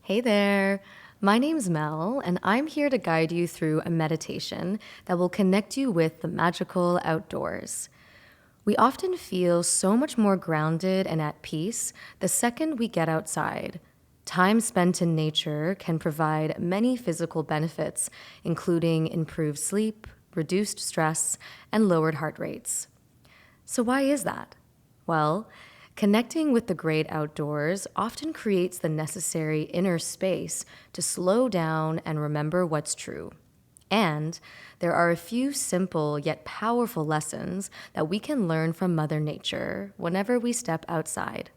Hey there. My name's Mel, and I'm here to guide you through a meditation that will connect you with the magical outdoors. We often feel so much more grounded and at peace the second we get outside. Time spent in nature can provide many physical benefits, including improved sleep, reduced stress, and lowered heart rates. So, why is that? Well, connecting with the great outdoors often creates the necessary inner space to slow down and remember what's true. And there are a few simple yet powerful lessons that we can learn from Mother Nature whenever we step outside.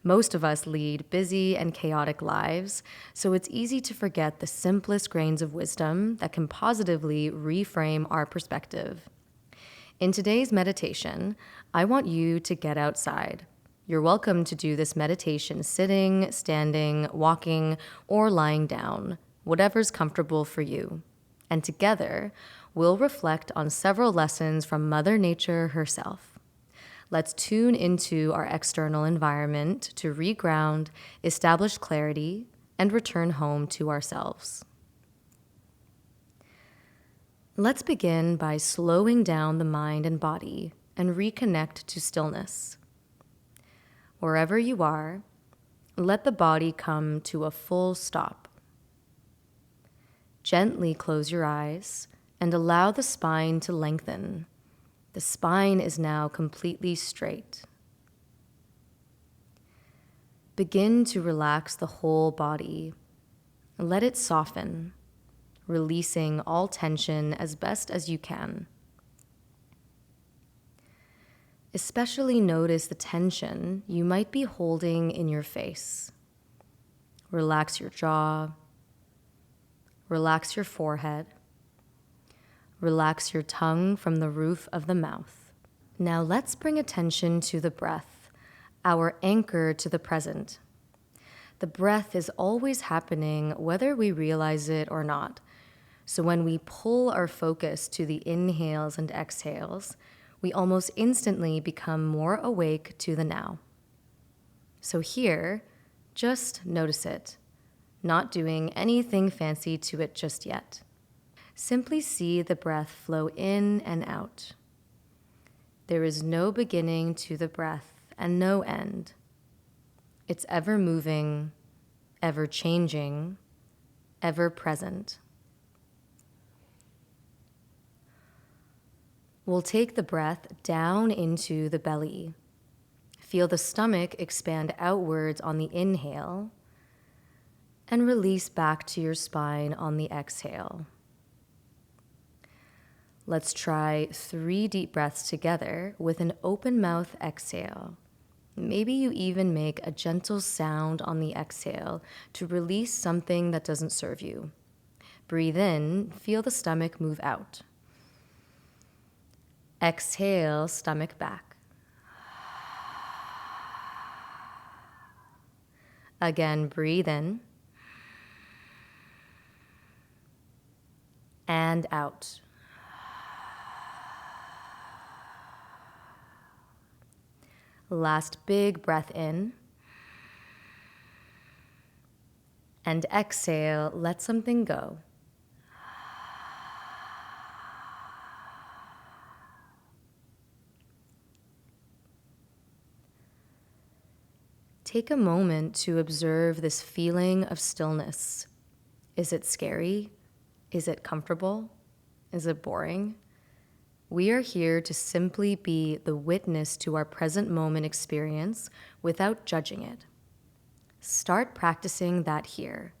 Most of us lead busy and chaotic lives, so it's easy to forget the simplest grains of wisdom that can positively reframe our perspective. In today's meditation, I want you to get outside. You're welcome to do this meditation sitting, standing, walking, or lying down, whatever's comfortable for you. And together, we'll reflect on several lessons from Mother Nature herself. Let's tune into our external environment to reground, establish clarity, and return home to ourselves. Let's begin by slowing down the mind and body and reconnect to stillness. Wherever you are, let the body come to a full stop. Gently close your eyes and allow the spine to lengthen. The spine is now completely straight. Begin to relax the whole body. Let it soften, releasing all tension as best as you can. Especially notice the tension you might be holding in your face. Relax your jaw. Relax your forehead. Relax your tongue from the roof of the mouth. Now let's bring attention to the breath, our anchor to the present. The breath is always happening whether we realize it or not. So when we pull our focus to the inhales and exhales, we almost instantly become more awake to the now. So here, just notice it, not doing anything fancy to it just yet. Simply see the breath flow in and out. There is no beginning to the breath and no end. It's ever moving, ever changing, ever present. We'll take the breath down into the belly. Feel the stomach expand outwards on the inhale and release back to your spine on the exhale. Let's try 3 deep breaths together with an open mouth exhale. Maybe you even make a gentle sound on the exhale to release something that doesn't serve you. Breathe in, feel the stomach move out. Exhale, stomach back. Again, breathe in and out. Last big breath in. And exhale, let something go. Take a moment to observe this feeling of stillness. Is it scary? Is it comfortable? Is it boring? We are here to simply be the witness to our present moment experience without judging it. Start practicing that here,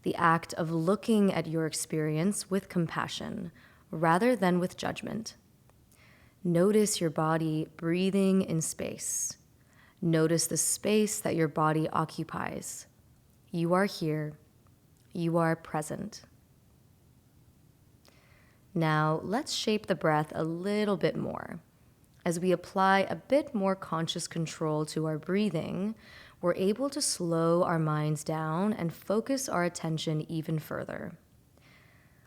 the act of looking at your experience with compassion rather than with judgment. Notice your body breathing in space. Notice the space that your body occupies. You are here. You are present. Now, let's shape the breath a little bit more. As we apply a bit more conscious control to our breathing, we're able to slow our minds down and focus our attention even further.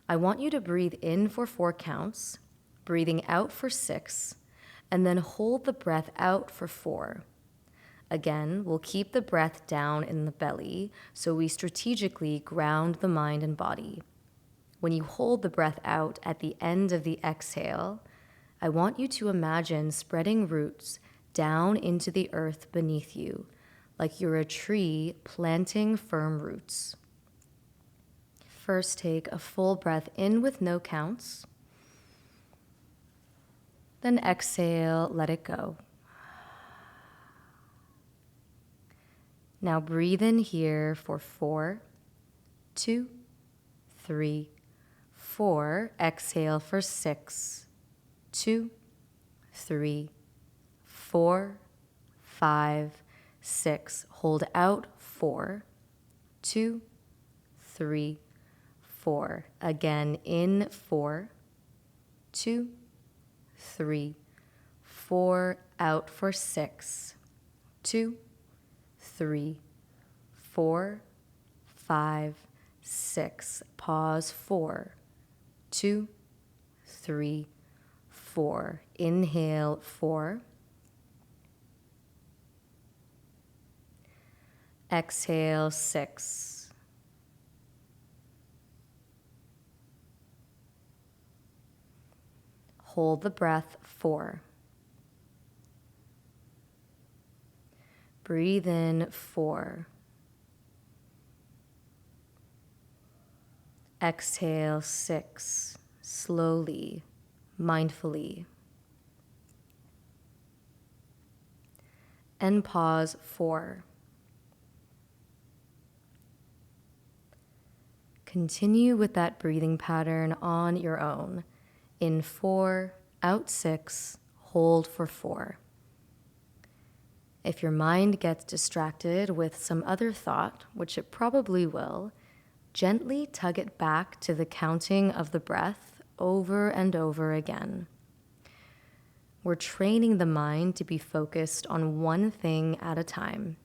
I want you to breathe in for 4 counts, breathing out for 6, and then hold the breath out for 4. Again, we'll keep the breath down in the belly, so we strategically ground the mind and body. When you hold the breath out at the end of the exhale, I want you to imagine spreading roots down into the earth beneath you, like you're a tree planting firm roots. First, take a full breath in with no counts. Then exhale, let it go. Now breathe in here for 4, 2, 3, 4. Exhale for 6, 2, 3, 4, 5, 6. Hold out 4, 2, 3, 4. Again in 4, 2, 3, 4. Out for 6, 2, 3, 4, 5, 6. Pause 4, 2, 3, 4. Inhale 4. Exhale 6. Hold the breath 4. Breathe in 4. Exhale 6. Slowly, mindfully. And pause 4. Continue with that breathing pattern on your own. In 4, out 6, hold for 4. If your mind gets distracted with some other thought, which it probably will, gently tug it back to the counting of the breath over and over again. We're training the mind to be focused on one thing at a time.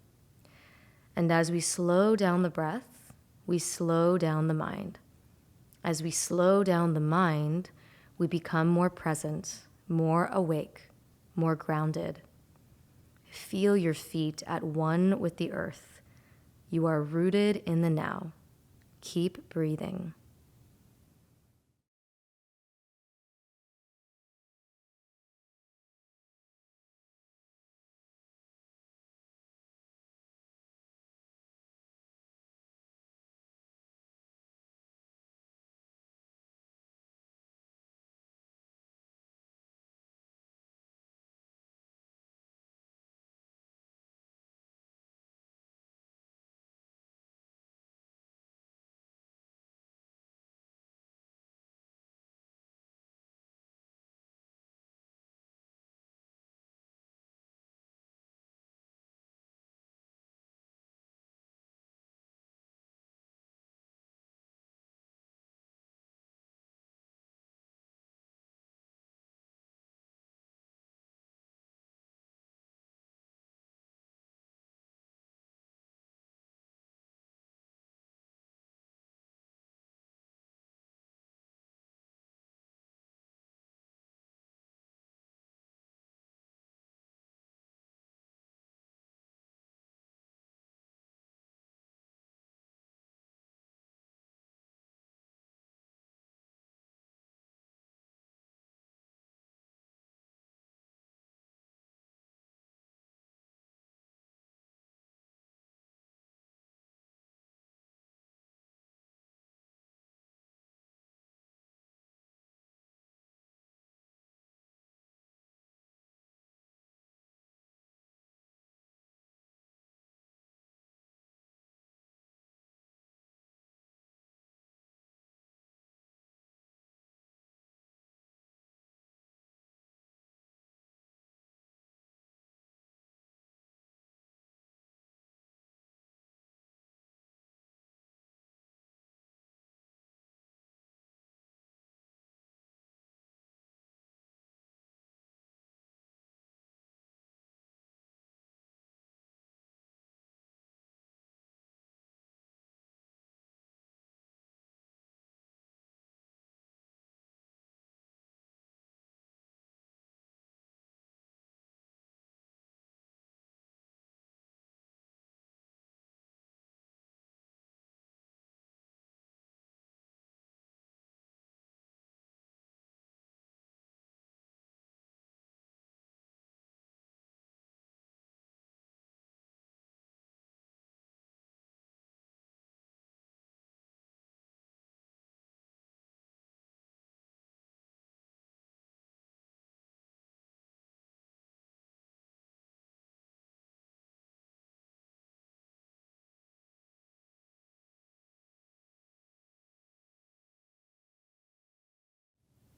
And as we slow down the breath, we slow down the mind. As we slow down the mind, we become more present, more awake, more grounded. Feel your feet at one with the earth. You are rooted in the now. Keep breathing.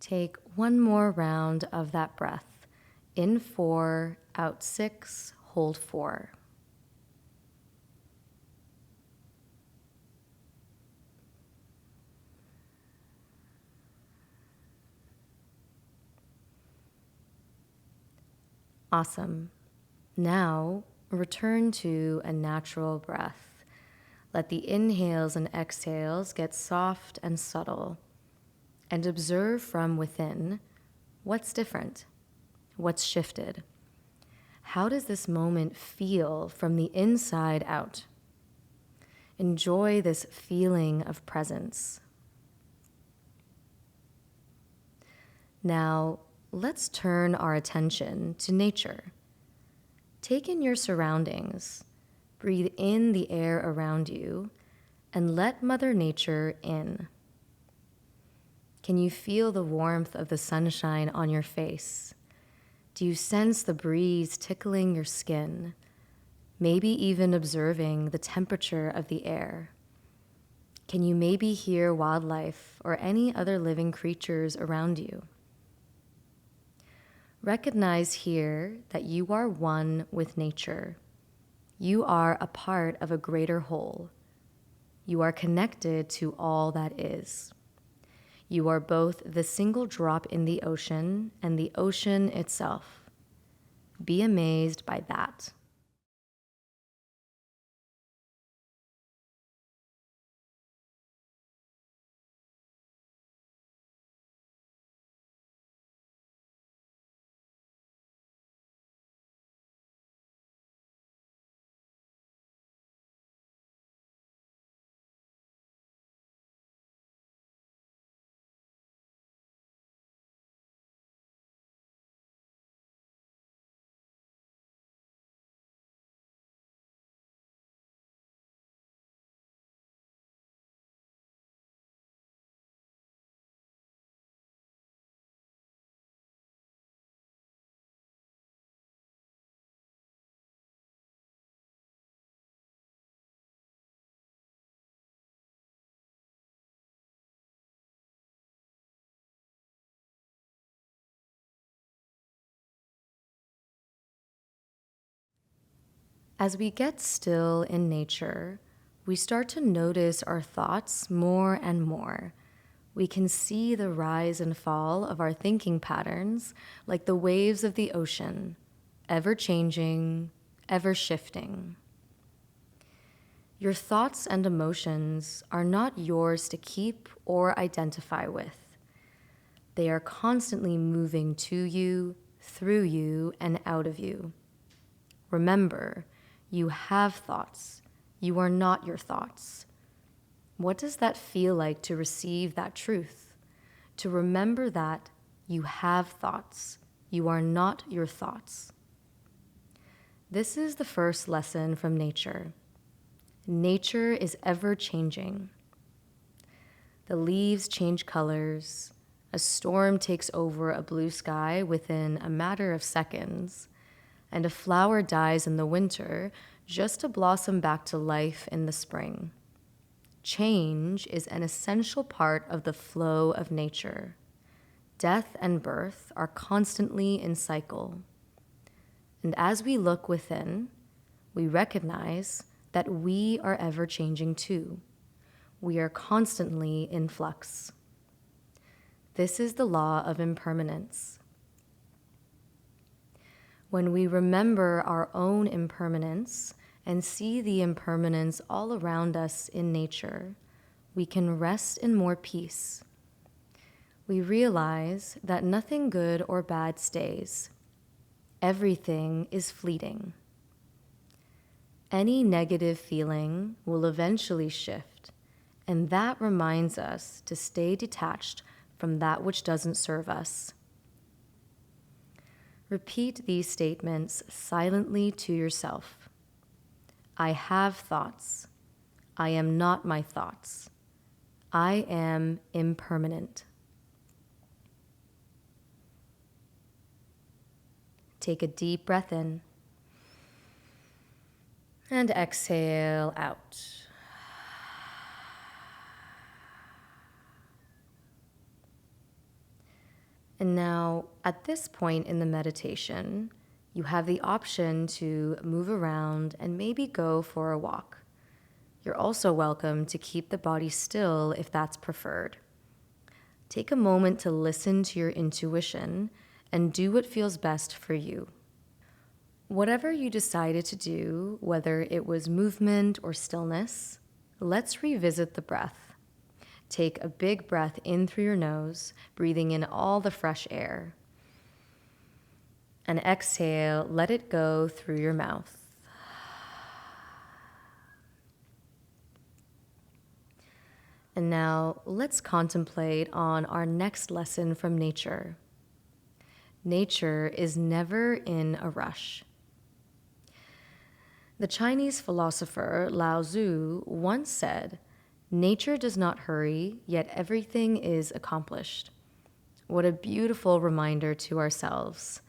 Take one more round of that breath. In 4, out 6, hold 4. Awesome. Now, return to a natural breath. Let the inhales and exhales get soft and subtle, and observe from within what's different, what's shifted. How does this moment feel from the inside out? Enjoy this feeling of presence. Now, let's turn our attention to nature. Take in your surroundings, breathe in the air around you, and let Mother Nature in. Can you feel the warmth of the sunshine on your face? Do you sense the breeze tickling your skin? Maybe even observing the temperature of the air. Can you maybe hear wildlife or any other living creatures around you? Recognize here that you are one with nature. You are a part of a greater whole. You are connected to all that is. You are both the single drop in the ocean and the ocean itself. Be amazed by that. As we get still in nature, we start to notice our thoughts more and more. We can see the rise and fall of our thinking patterns like the waves of the ocean, ever changing, ever shifting. Your thoughts and emotions are not yours to keep or identify with. They are constantly moving to you, through you, and out of you. Remember, you have thoughts. You are not your thoughts. What does that feel like to receive that truth? To remember that you have thoughts. You are not your thoughts. This is the first lesson from nature. Nature is ever changing. The leaves change colors. A storm takes over a blue sky within a matter of seconds, and a flower dies in the winter just to blossom back to life in the spring. Change is an essential part of the flow of nature. Death and birth are constantly in cycle. And as we look within, we recognize that we are ever changing too. We are constantly in flux. This is the law of impermanence. When we remember our own impermanence and see the impermanence all around us in nature, we can rest in more peace. We realize that nothing good or bad stays. Everything is fleeting. Any negative feeling will eventually shift, and that reminds us to stay detached from that which doesn't serve us. Repeat these statements silently to yourself. I have thoughts. I am not my thoughts. I am impermanent. Take a deep breath in and exhale out. And now, at this point in the meditation, you have the option to move around and maybe go for a walk. You're also welcome to keep the body still if that's preferred. Take a moment to listen to your intuition and do what feels best for you. Whatever you decided to do, whether it was movement or stillness, let's revisit the breath. Take a big breath in through your nose, breathing in all the fresh air. And exhale, let it go through your mouth. And now let's contemplate on our next lesson from nature. Nature is never in a rush. The Chinese philosopher Lao Tzu once said, "Nature does not hurry, yet everything is accomplished." What a beautiful reminder to ourselves.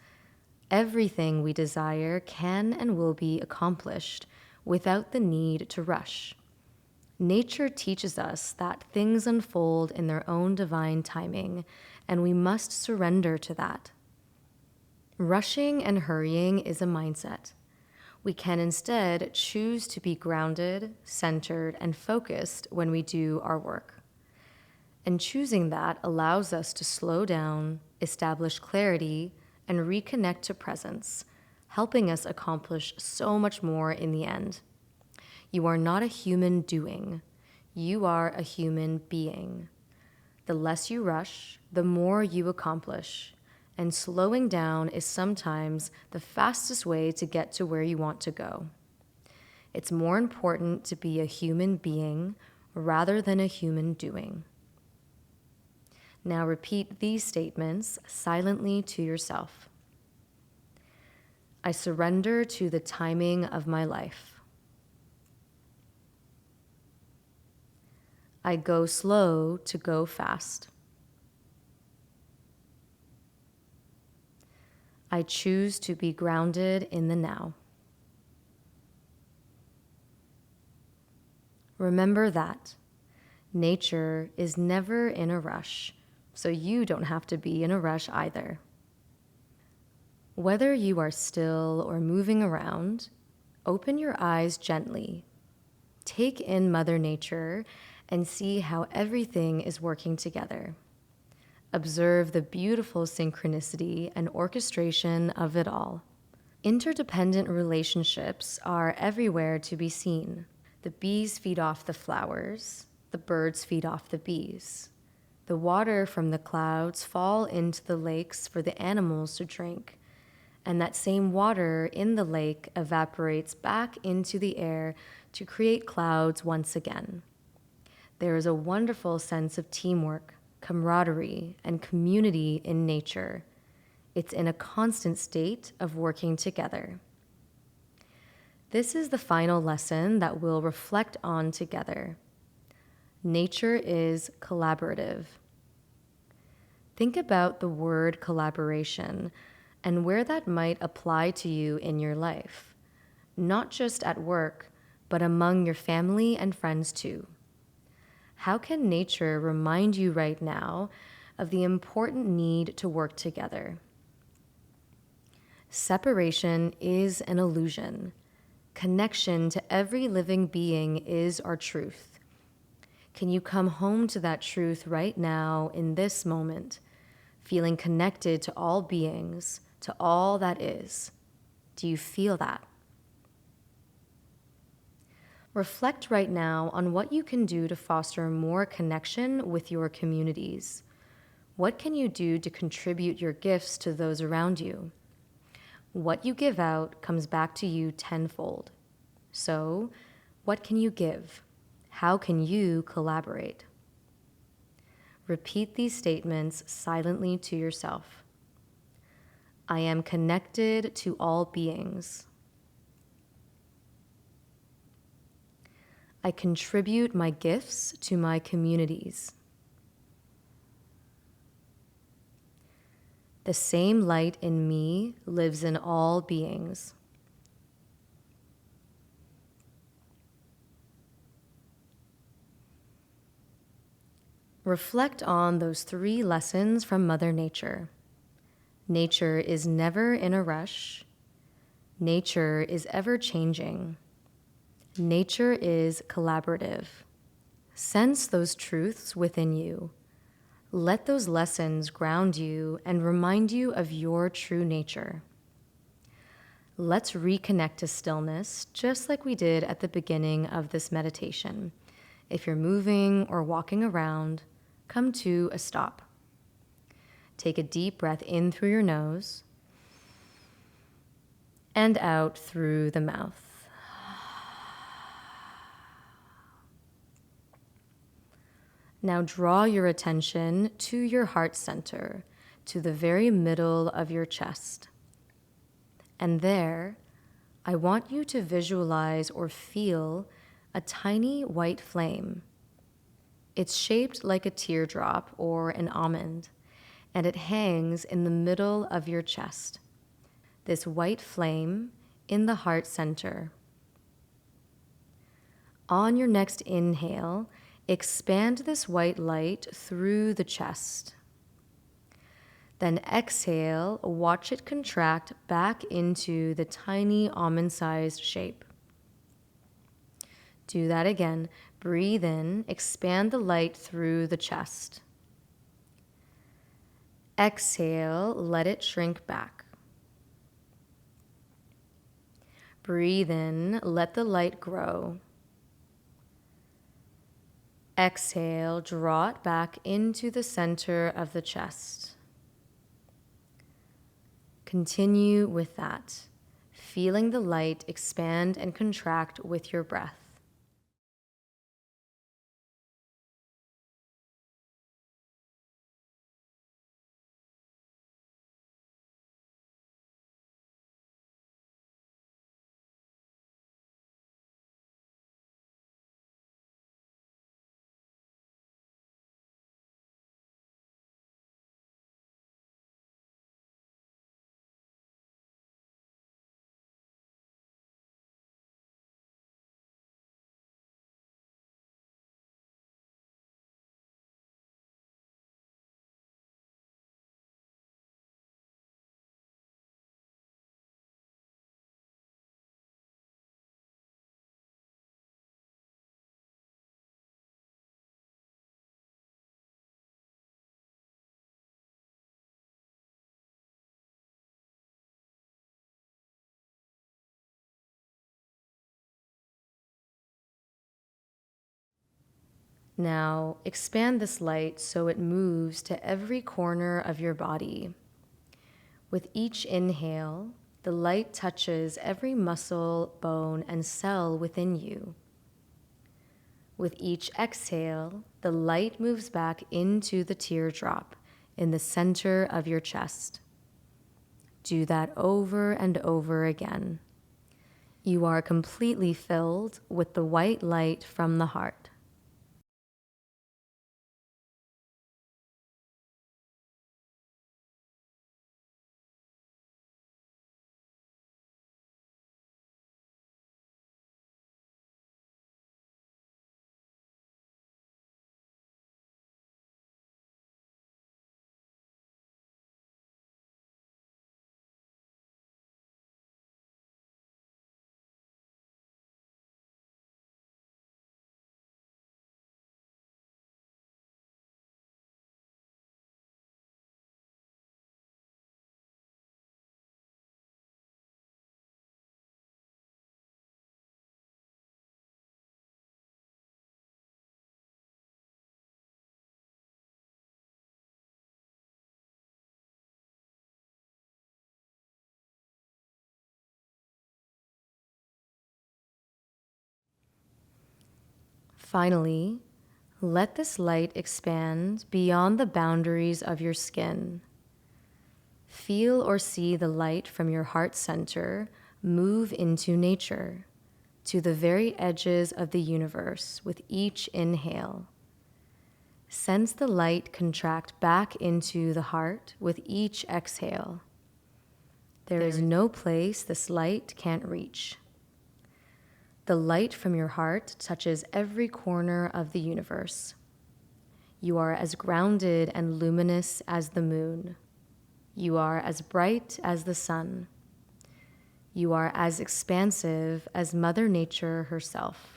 Everything we desire can and will be accomplished without the need to rush. Nature teaches us that things unfold in their own divine timing, and we must surrender to that. Rushing and hurrying is a mindset. We can instead choose to be grounded, centered, and focused when we do our work. And choosing that allows us to slow down, establish clarity, and reconnect to presence, helping us accomplish so much more in the end. You are not a human doing. You are a human being. The less you rush, the more you accomplish. And slowing down is sometimes the fastest way to get to where you want to go. It's more important to be a human being rather than a human doing. Now repeat these statements silently to yourself. I surrender to the timing of my life. I go slow to go fast. I choose to be grounded in the now. Remember that nature is never in a rush, so you don't have to be in a rush either. Whether you are still or moving around, open your eyes gently. Take in Mother Nature and see how everything is working together. Observe the beautiful synchronicity and orchestration of it all. Interdependent relationships are everywhere to be seen. The bees feed off the flowers, the birds feed off the bees. The water from the clouds fall into the lakes for the animals to drink, and that same water in the lake evaporates back into the air to create clouds once again. There is a wonderful sense of teamwork, camaraderie, and community in nature. It's in a constant state of working together. This is the final lesson that we'll reflect on together. Nature is collaborative. Think about the word collaboration and where that might apply to you in your life, not just at work, but among your family and friends too. How can nature remind you right now of the important need to work together? Separation is an illusion. Connection to every living being is our truth. Can you come home to that truth right now in this moment, feeling connected to all beings, to all that is? Do you feel that? Reflect right now on what you can do to foster more connection with your communities. What can you do to contribute your gifts to those around you? What you give out comes back to you tenfold. So, what can you give? How can you collaborate? Repeat these statements silently to yourself. I am connected to all beings. I contribute my gifts to my communities. The same light in me lives in all beings. Reflect on those 3 lessons from Mother Nature. Nature is never in a rush. Nature is ever changing. Nature is collaborative. Sense those truths within you. Let those lessons ground you and remind you of your true nature. Let's reconnect to stillness, just like we did at the beginning of this meditation. If you're moving or walking around, come to a stop. Take a deep breath in through your nose and out through the mouth. Now draw your attention to your heart center, to the very middle of your chest. And there, I want you to visualize or feel a tiny white flame. It's shaped like a teardrop or an almond, and it hangs in the middle of your chest. This white flame in the heart center. On your next inhale, expand this white light through the chest. Then exhale, watch it contract back into the tiny almond-sized shape. Do that again. Breathe in, expand the light through the chest. Exhale, let it shrink back. Breathe in, let the light grow. Exhale, draw it back into the center of the chest. Continue with that, feeling the light expand and contract with your breath. Now, expand this light so it moves to every corner of your body. With each inhale, the light touches every muscle, bone, and cell within you. With each exhale, the light moves back into the teardrop in the center of your chest. Do that over and over again. You are completely filled with the white light from the heart. Finally, let this light expand beyond the boundaries of your skin. Feel or see the light from your heart center move into nature, to the very edges of the universe with each inhale. Sense the light contract back into the heart with each exhale. There is no place this light can't reach. The light from your heart touches every corner of the universe. You are as grounded and luminous as the moon. You are as bright as the sun. You are as expansive as Mother Nature herself.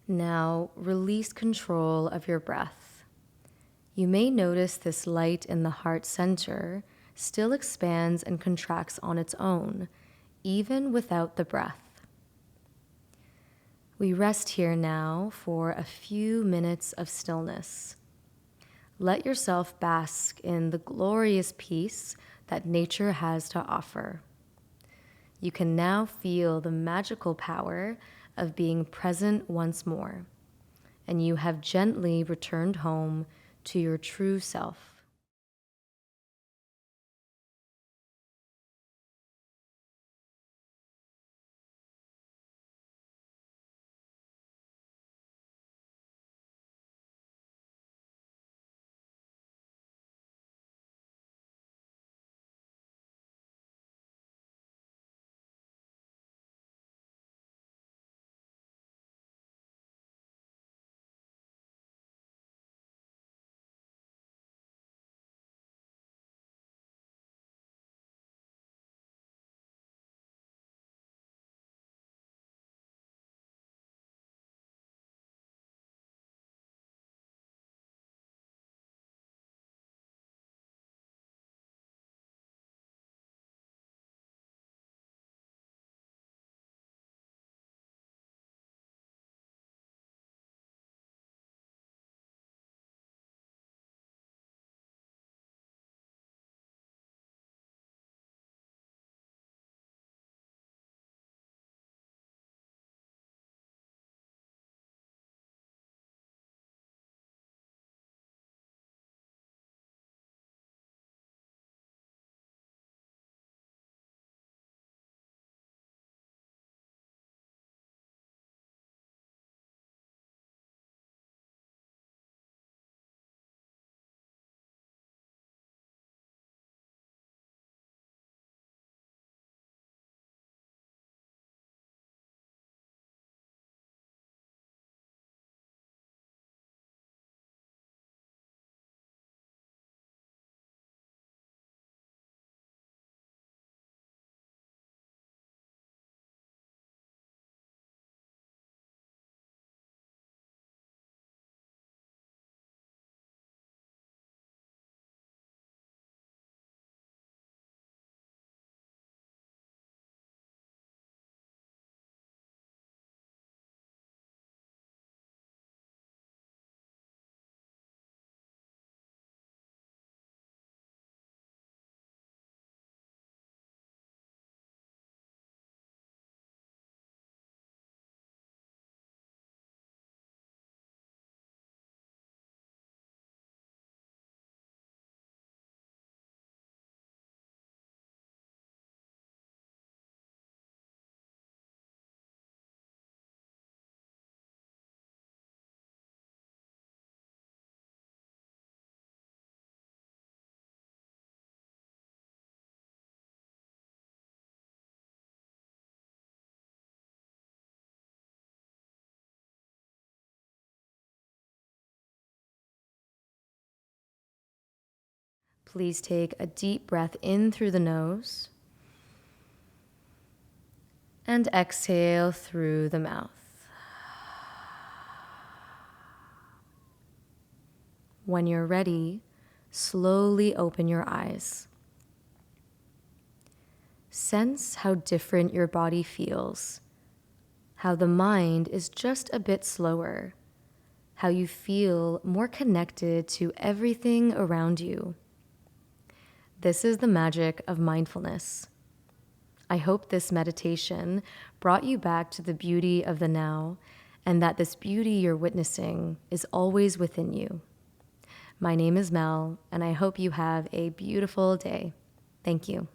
Now, release control of your breath. You may notice this light in the heart center still expands and contracts on its own, even without the breath. We rest here now for a few minutes of stillness. Let yourself bask in the glorious peace that nature has to offer. You can now feel the magical power of being present once more, and you have gently returned home to your true self. Please take a deep breath in through the nose and exhale through the mouth. When you're ready, slowly open your eyes. Sense how different your body feels, how the mind is just a bit slower, how you feel more connected to everything around you. This is the magic of mindfulness. I hope this meditation brought you back to the beauty of the now, and that this beauty you're witnessing is always within you. My name is Mel, and I hope you have a beautiful day. Thank you.